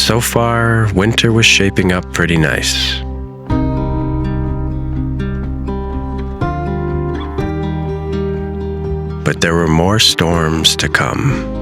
So far, winter was shaping up pretty nice. But there were more storms to come.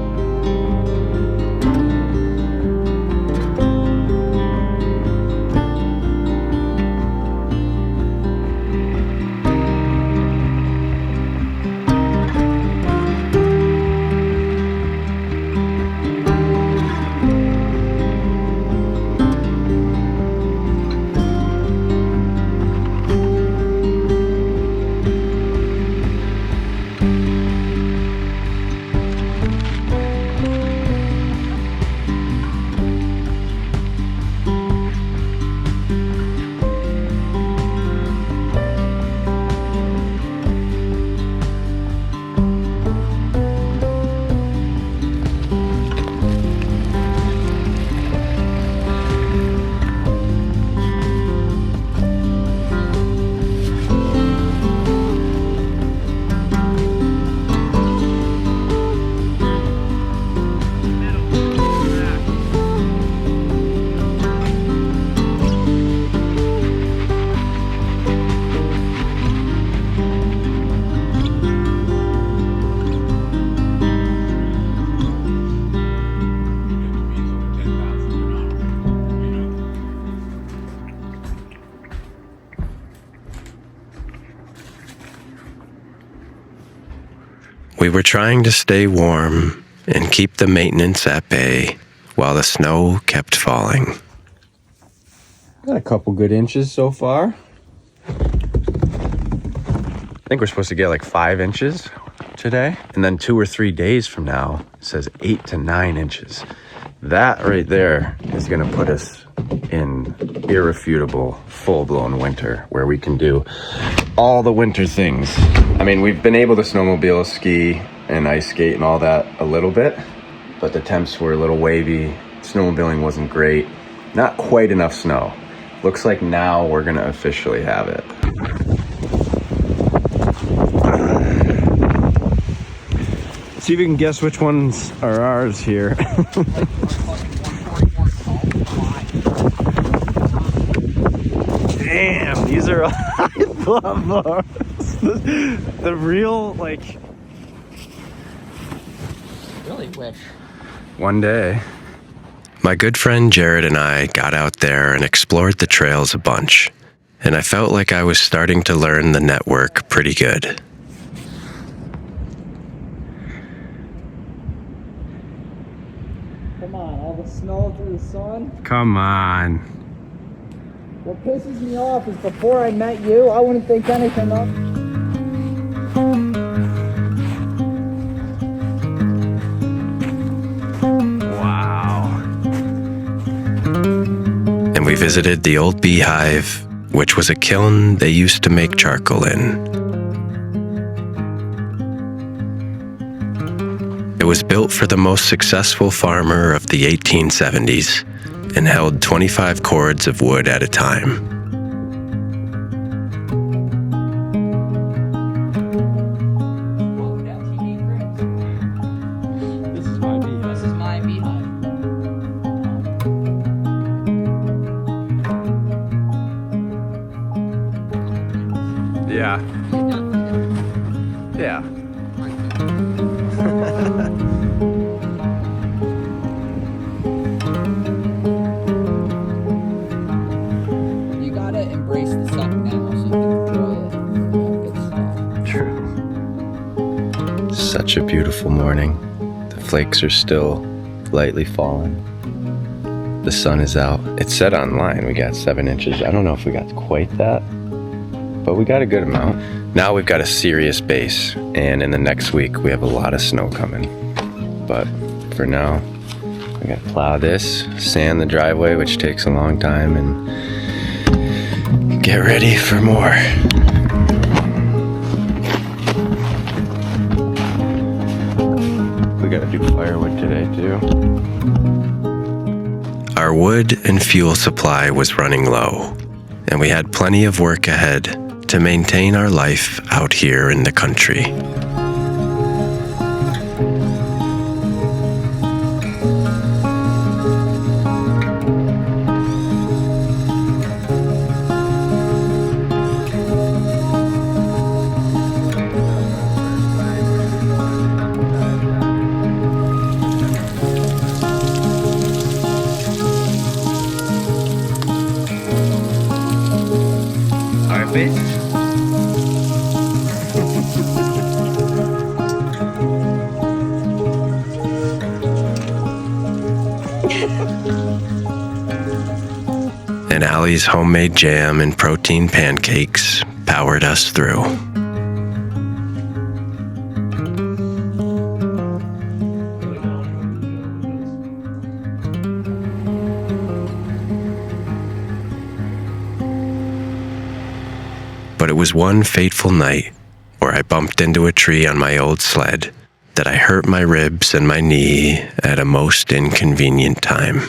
We were trying to stay warm and keep the maintenance at bay while the snow kept falling. Got a couple good inches so far. I think we're supposed to get like 5 inches today. And then 2 or 3 days from now, it says 8 to 9 inches. That right there is gonna put us in irrefutable, full-blown winter where we can do all the winter things. I mean, we've been able to snowmobile, ski, and ice skate and all that a little bit, but the temps were a little wavy. Snowmobiling wasn't great. Not quite enough snow. Looks like now we're gonna officially have it. See if you can guess which ones are ours here. Damn, these are, I love those. The real, like. Really wish. One day. My good friend Jared and I got out there and explored the trails a bunch, and I felt like I was starting to learn the network pretty good. Come on, all the snow through the sun. Come on. What pisses me off is before I met you, I wouldn't think anything of. Wow. And we visited the old Beehive, which was a kiln they used to make charcoal in. It was built for the most successful farmer of the 1870s and held 25 cords of wood at a time. This is my beehive. This is my beehive. Yeah. Yeah. You gotta embrace the suck now so you can enjoy it. Good stuff. True. Such a beautiful morning. The flakes are still lightly falling. The sun is out. It said online we got 7 inches. I don't know if we got quite that, but we got a good amount. Now we've got a serious base, and in the next week we have a lot of snow coming. But for now, we gotta plow this, sand the driveway, which takes a long time, and get ready for more. We gotta do firewood today too. Our wood and fuel supply was running low, and we had plenty of work ahead to maintain our life out here in the country. and Allie's homemade jam and protein pancakes powered us through. But it was one fateful night where I bumped into a tree on my old sled that I hurt my ribs and my knee at a most inconvenient time.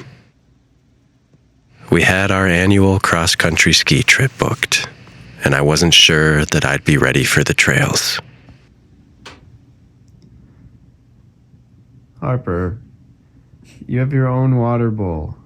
We had our annual cross-country ski trip booked, and I wasn't sure that I'd be ready for the trails. Harper, you have your own water bowl.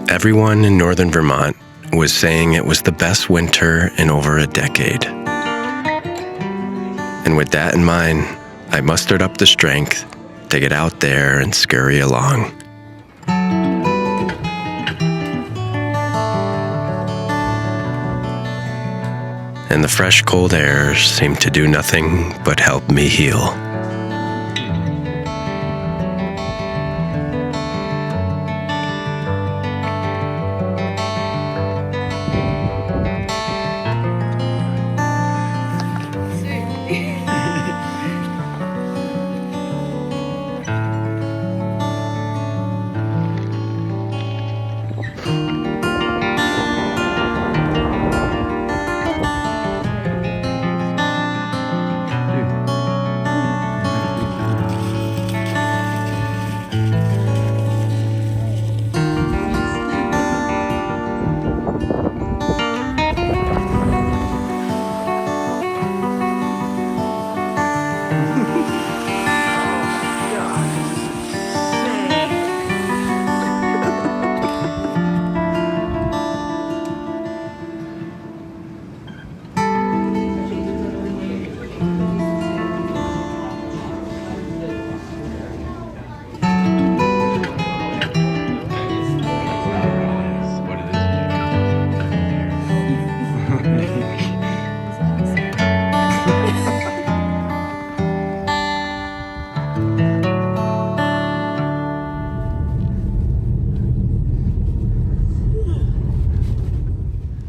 Everyone in northern Vermont was saying it was the best winter in over a decade. And with that in mind, I mustered up the strength to get out there and scurry along. And the fresh, cold air seemed to do nothing but help me heal.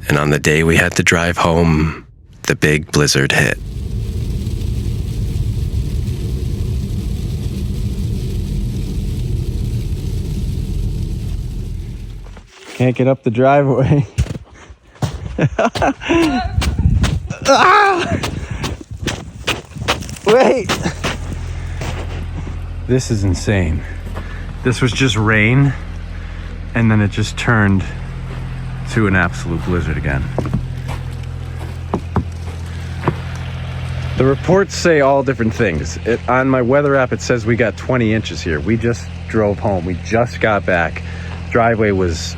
And on the day we had to drive home, the big blizzard hit. Can't get up the driveway. Ah! Wait! This is insane. This was just rain, and then it just turned to an absolute blizzard again. The reports say all different things. On my weather app, it says we got 20 inches here. We just drove home. We just got back. Driveway was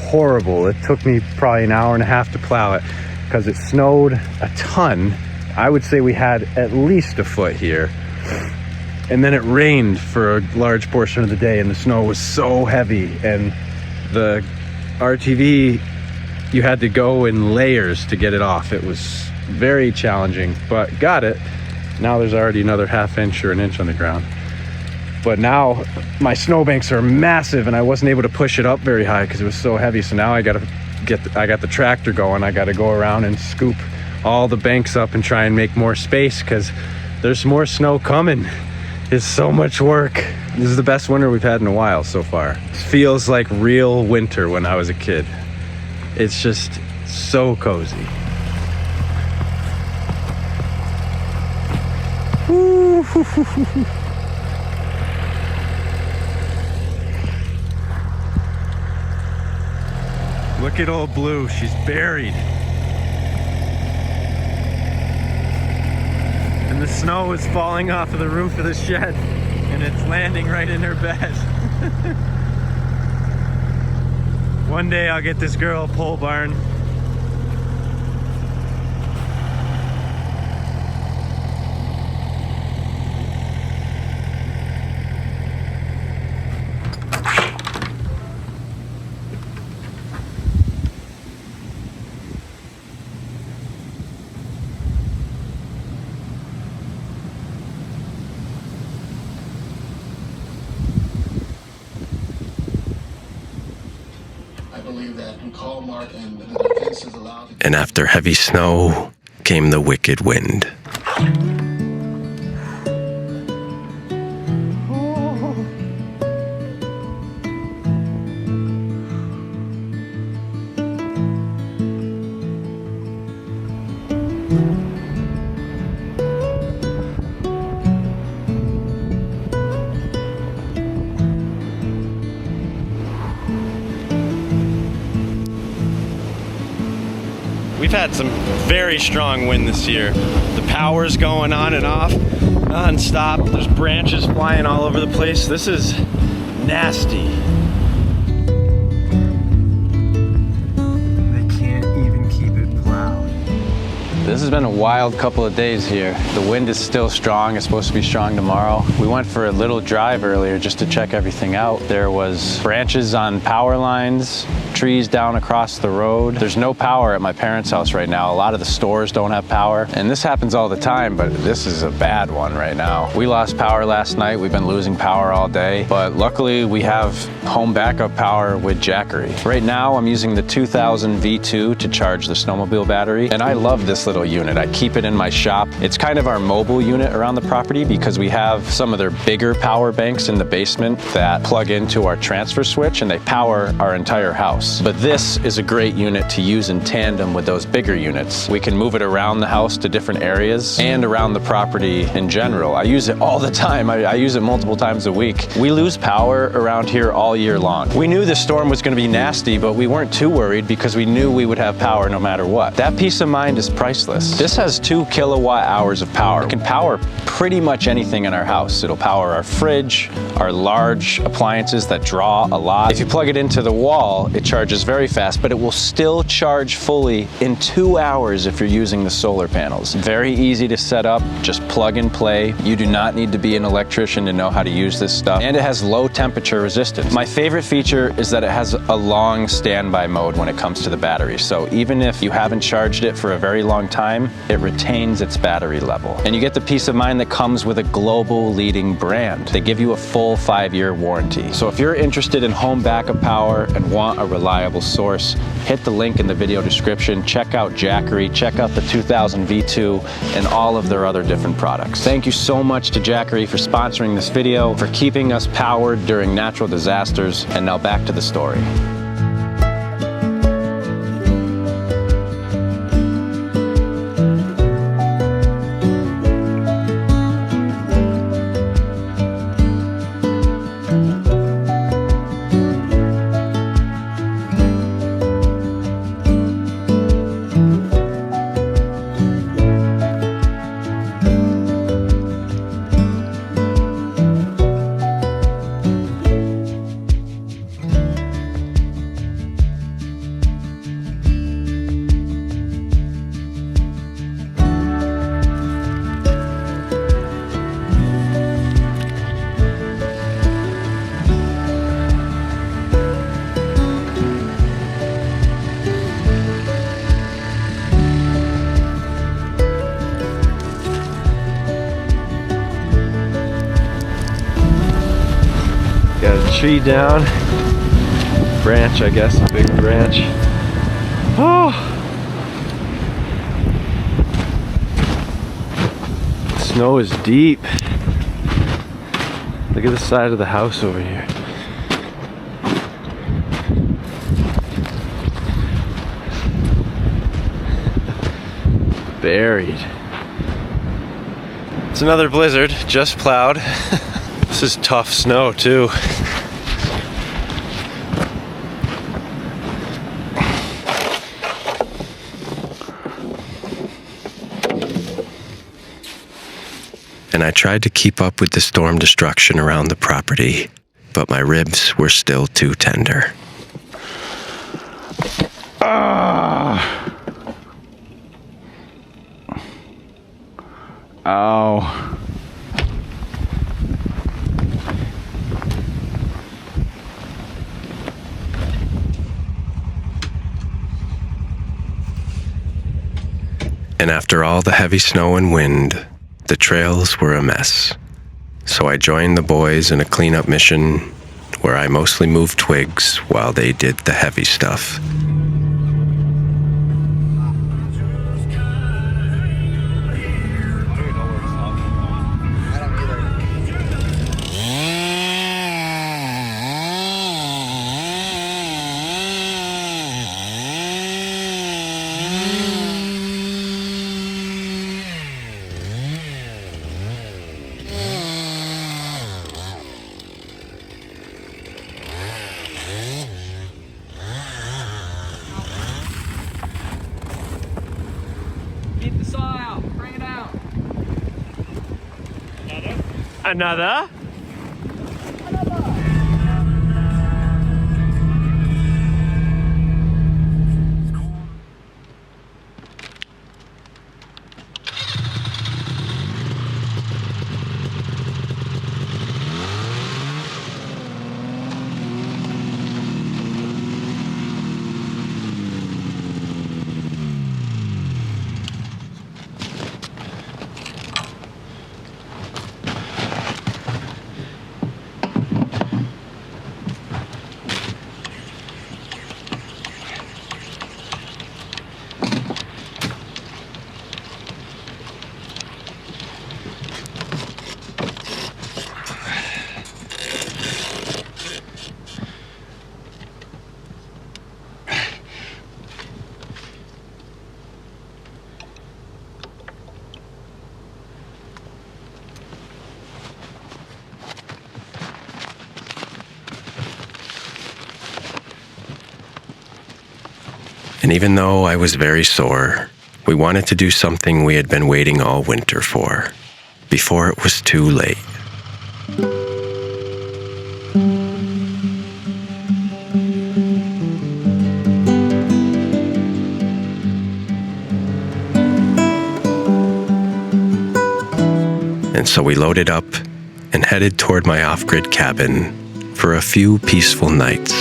horrible. It took me probably an hour and a half to plow it because it snowed a ton. I would say we had at least a foot here. And then it rained for a large portion of the day, and the snow was so heavy, and the RTV, you had to go in layers to get it off. It was very challenging, but got it. Now there's already another half inch or an inch on the ground. But now my snowbanks are massive, and I wasn't able to push it up very high because it was so heavy. So now I got the tractor going. I got to go around and scoop all the banks up and try and make more space because there's more snow coming. It's so much work. This is the best winter we've had in a while so far. It feels like real winter when I was a kid. It's just so cozy. Look at old Blue, she's buried. And the snow is falling off of the roof of the shed and it's landing right in her bed. One day I'll get this girl a pole barn. And after heavy snow came the wicked wind. We've had some very strong wind this year. The power's going on and off non-stop. There's branches flying all over the place. This is nasty. They can't even keep it plowed. This has been a wild couple of days here. The wind is still strong. It's supposed to be strong tomorrow. We went for a little drive earlier just to check everything out. There was branches on power lines, trees down across the road. There's no power at my parents' house right now. A lot of the stores don't have power, and this happens all the time, but this is a bad one right now. We lost power last night. We've been losing power all day, but luckily we have home backup power with Jackery. Right now I'm using the 2000 V2 to charge the Snowmobile battery, and I love this little unit. I keep it in my shop. It's kind of our mobile unit around the property because we have some of their bigger power banks in the basement that plug into our transfer switch and they power our entire house. But this is a great unit to use in tandem with those bigger units. We can move it around the house to different areas and around the property in general. I use it all the time. I use it multiple times a week. We lose power around here all year long. We knew this storm was going to be nasty, but we weren't too worried because we knew we would have power no matter what. That peace of mind is priceless. This has 2 kilowatt hours of power. It can power pretty much anything in our house. It'll power our fridge, our large appliances that draw a lot. If you plug it into the wall, it charges very fast, but it will still charge fully in 2 hours if you're using the solar panels. Very easy to set up, just plug and play. You do not need to be an electrician to know how to use this stuff. And it has low temperature resistance. My favorite feature is that it has a long standby mode when it comes to the battery. So even if you haven't charged it for a very long time, it retains its battery level. And you get the peace of mind that comes with a global leading brand. They give you a full 5-year warranty. So if you're interested in home backup power and want a reliable source, hit the link in the video description. Check out Jackery, check out the 2000 V2 and all of their other different products. Thank you so much to Jackery for sponsoring this video, for keeping us powered during natural disasters. And now back to the story. Got a tree down, branch, I guess, a big branch. Oh! The snow is deep. Look at the side of the house over here. Buried. It's another blizzard, just plowed. This is tough snow too. and I tried to keep up with the storm destruction around the property, but my ribs were still too tender. Ow. And after all the heavy snow and wind, the trails were a mess. So I joined the boys in a cleanup mission where I mostly moved twigs while they did the heavy stuff. Get the saw out. Bring it out. Another? And even though I was very sore, we wanted to do something we had been waiting all winter for, before it was too late. And so we loaded up and headed toward my off-grid cabin for a few peaceful nights.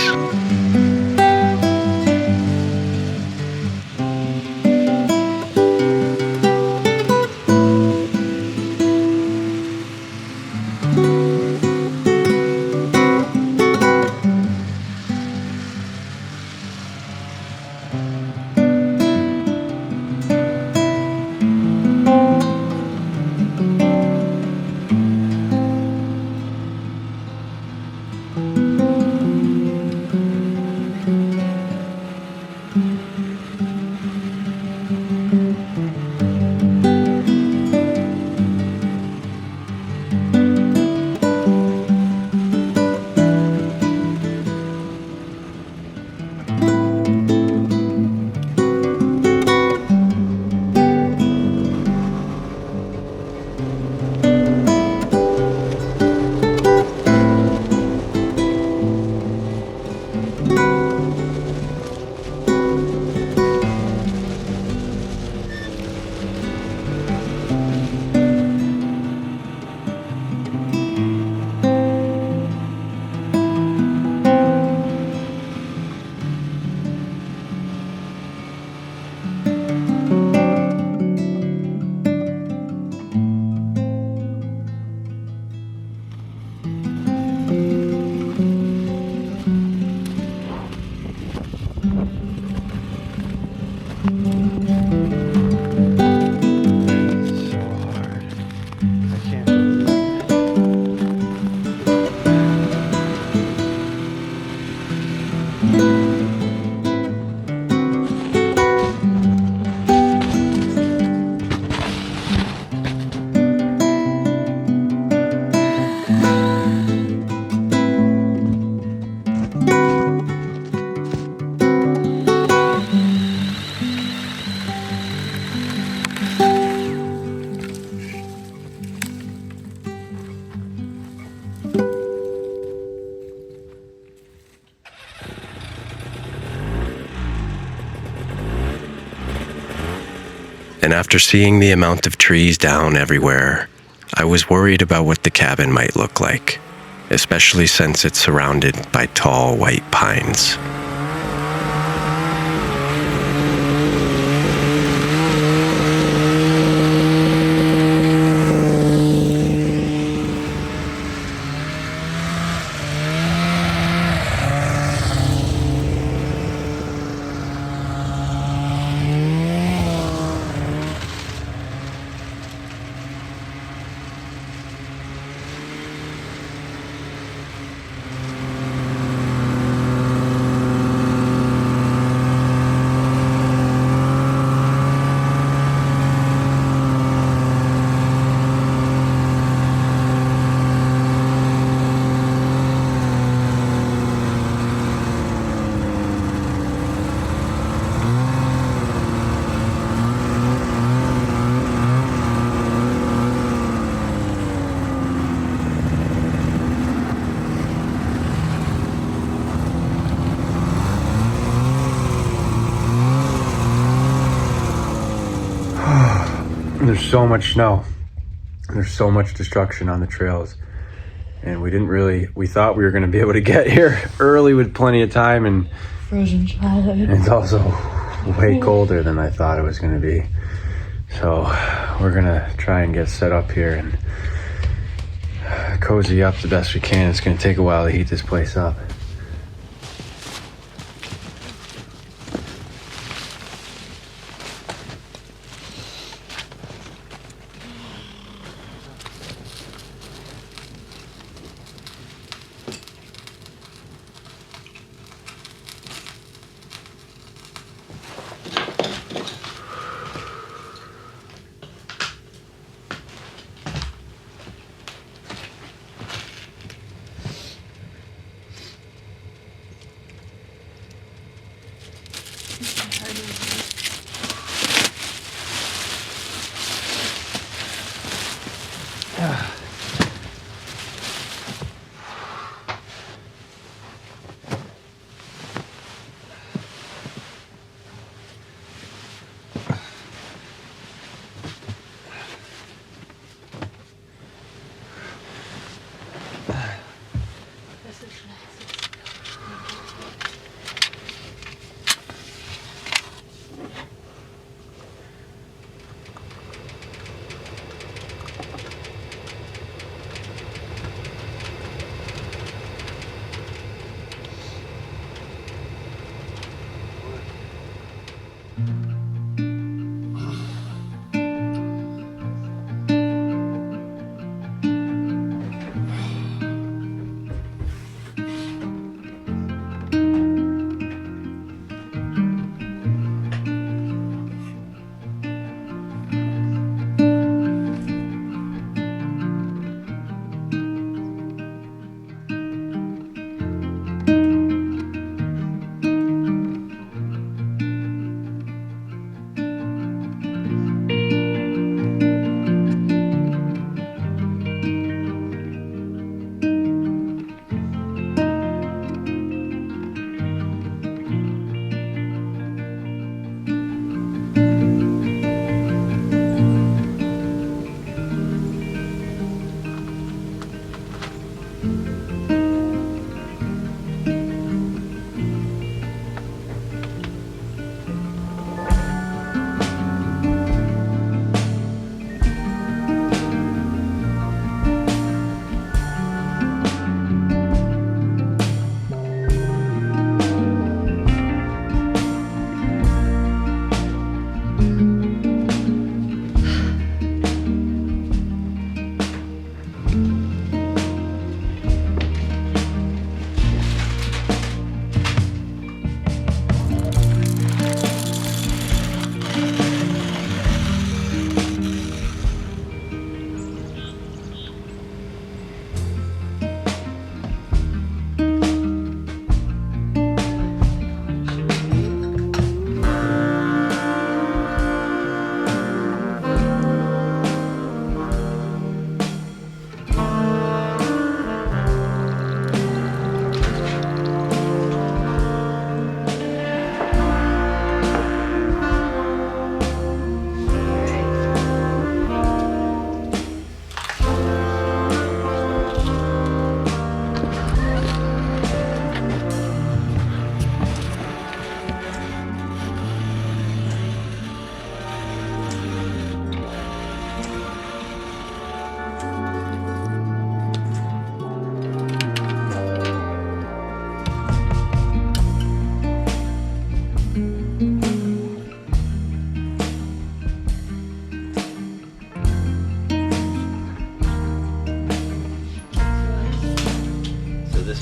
And after seeing the amount of trees down everywhere, I was worried about what the cabin might look like, especially since it's surrounded by tall white pines. There's so much snow. There's so much destruction on the trails. And we thought we were going to be able to get here early with plenty of time, and Frozen solid. it's also way colder than I thought it was going to be. So we're going to try and get set up here and cozy up the best we can. It's going to take a while to heat this place up.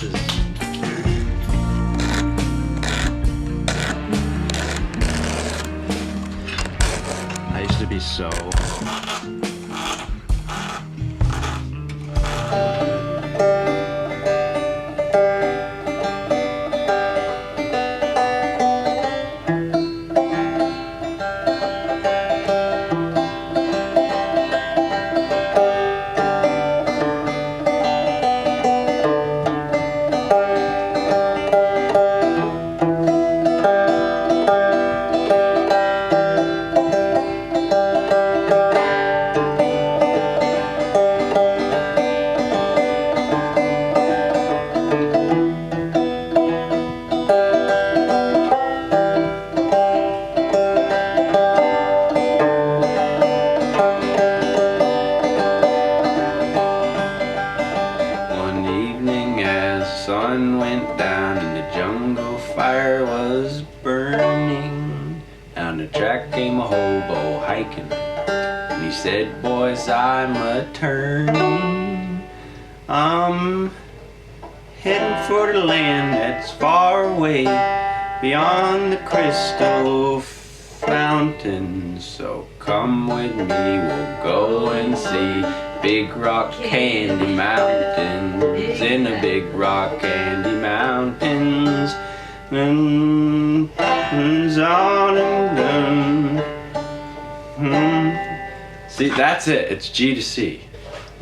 this is... I used to be so... sun went down and the jungle fire was burning. Down the track came a hobo hiking, and he said, boys, I'm a-turning. I'm heading for the land that's far away beyond the crystal fountain. So come with me, we'll go and see big rock candy mountains. In the big rock candy mountains, on and done. See, that's it. It's G to C.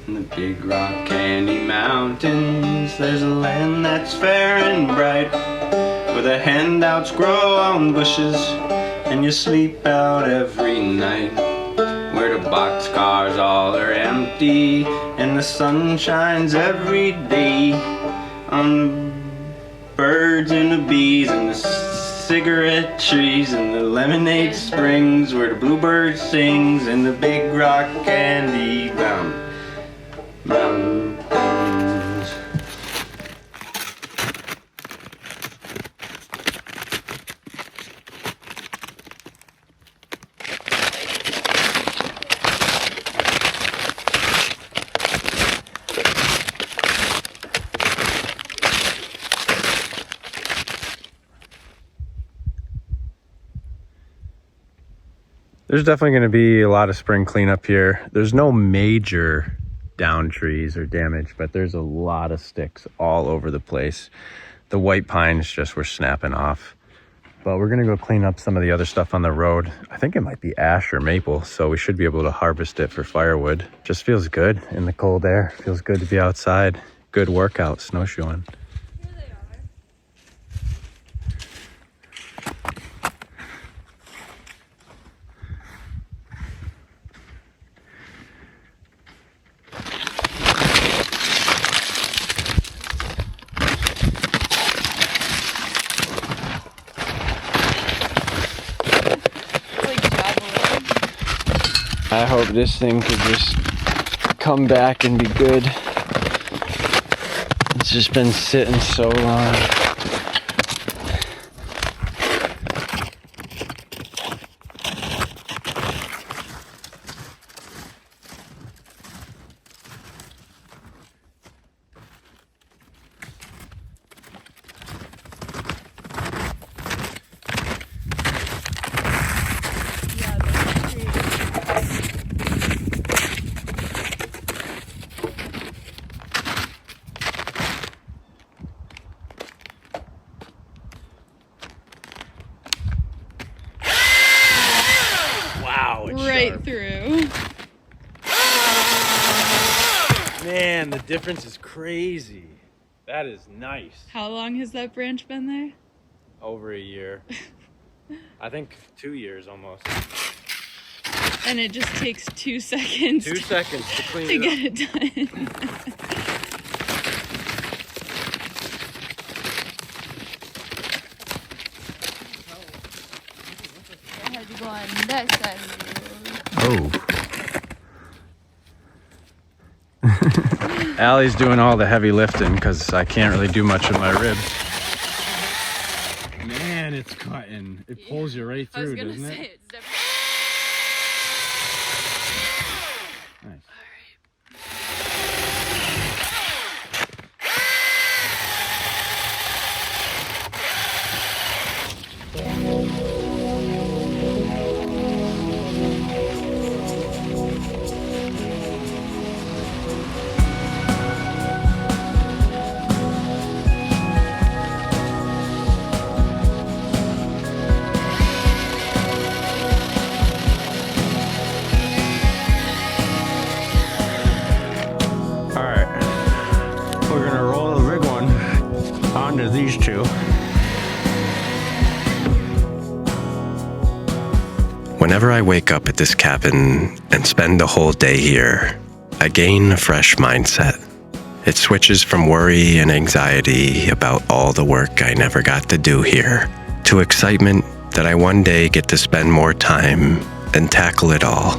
In the big rock candy mountains, there's a land that's fair and bright, where the handouts grow on bushes and you sleep out every night, where the boxcars all are empty and the sun shines every day on the birds and the bees and the cigarette trees and the lemonade springs, where the bluebird sings in the big rock candy mountains. There's definitely going to be a lot of spring cleanup here. There's no major down trees or damage, but there's a lot of sticks all over the place. The white pines just were snapping off. But we're going to go clean up some of the other stuff on the road. I think it might be ash or maple, so we should be able to harvest it for firewood. Just feels good in the cold air. Feels good to be outside. Good workout snowshoeing. I hope this thing could just come back and be good. It's just been sitting so long. Right through. Man, the difference is crazy. That is nice. How long has that branch been there? Over a year. I think 2 years almost. And it just takes 2 seconds. 2 seconds to clean to it get up. it done. I had to go on that side of the road. Oh. Allie's doing all the heavy lifting because I can't really do much of my ribs. Man, it's cutting. It pulls you right through, doesn't it? It's definitely... Nice. these two. Whenever I wake up at this cabin and spend the whole day here, I gain a fresh mindset. It switches from worry and anxiety about all the work I never got to do here to excitement that I one day get to spend more time and tackle it all.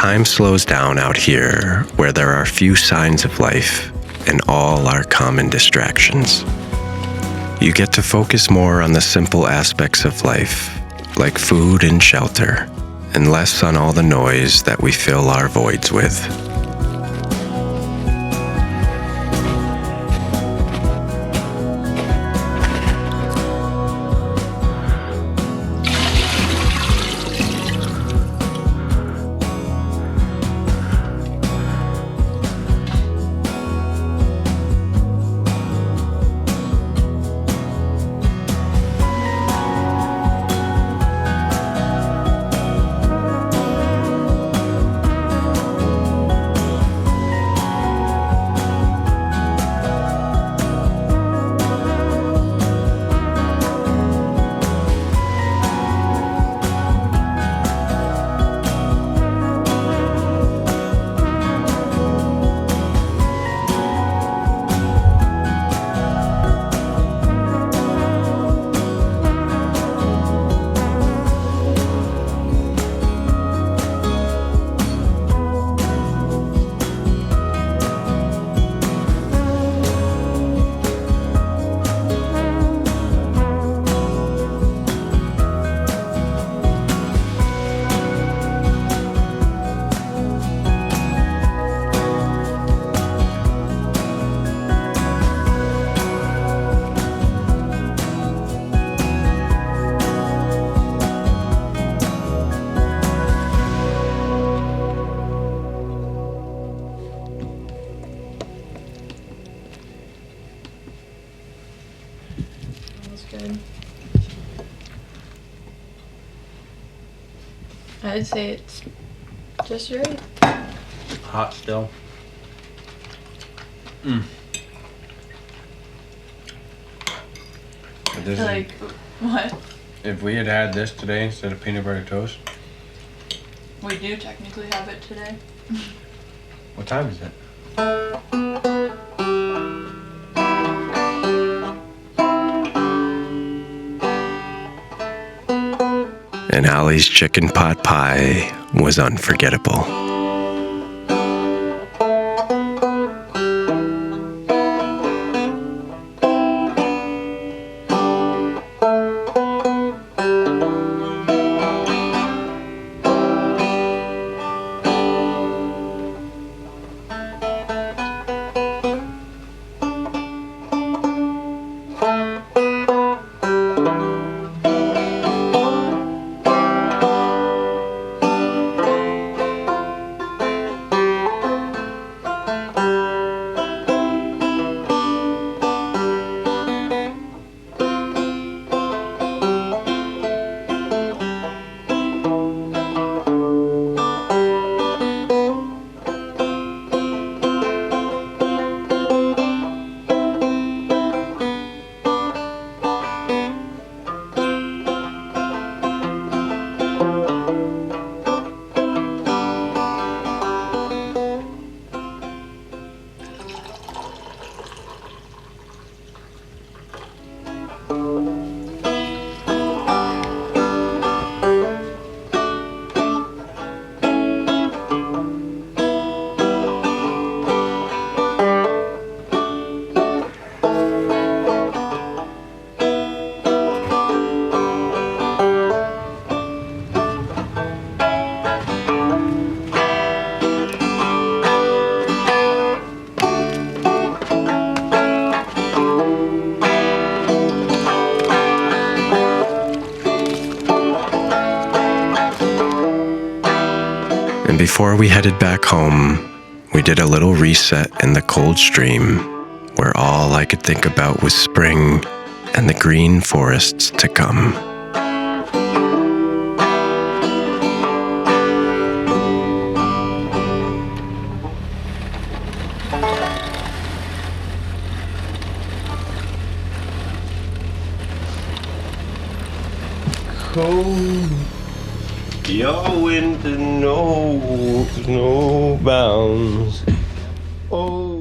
Time slows down out here where there are few signs of life and all are common distractions. You get to focus more on the simple aspects of life, like food and shelter, and less on all the noise that we fill our voids with. Good. I'd say it's just right. Hot still. But this Like, what? if we had had this today instead of peanut butter toast, We do technically have it today. what time is it? And Allie's chicken pot pie was unforgettable. And before we headed back home, we did a little reset in the cold stream, where all I could think about was spring and the green forests to come. Cold, your winter knows no bounds. Oh.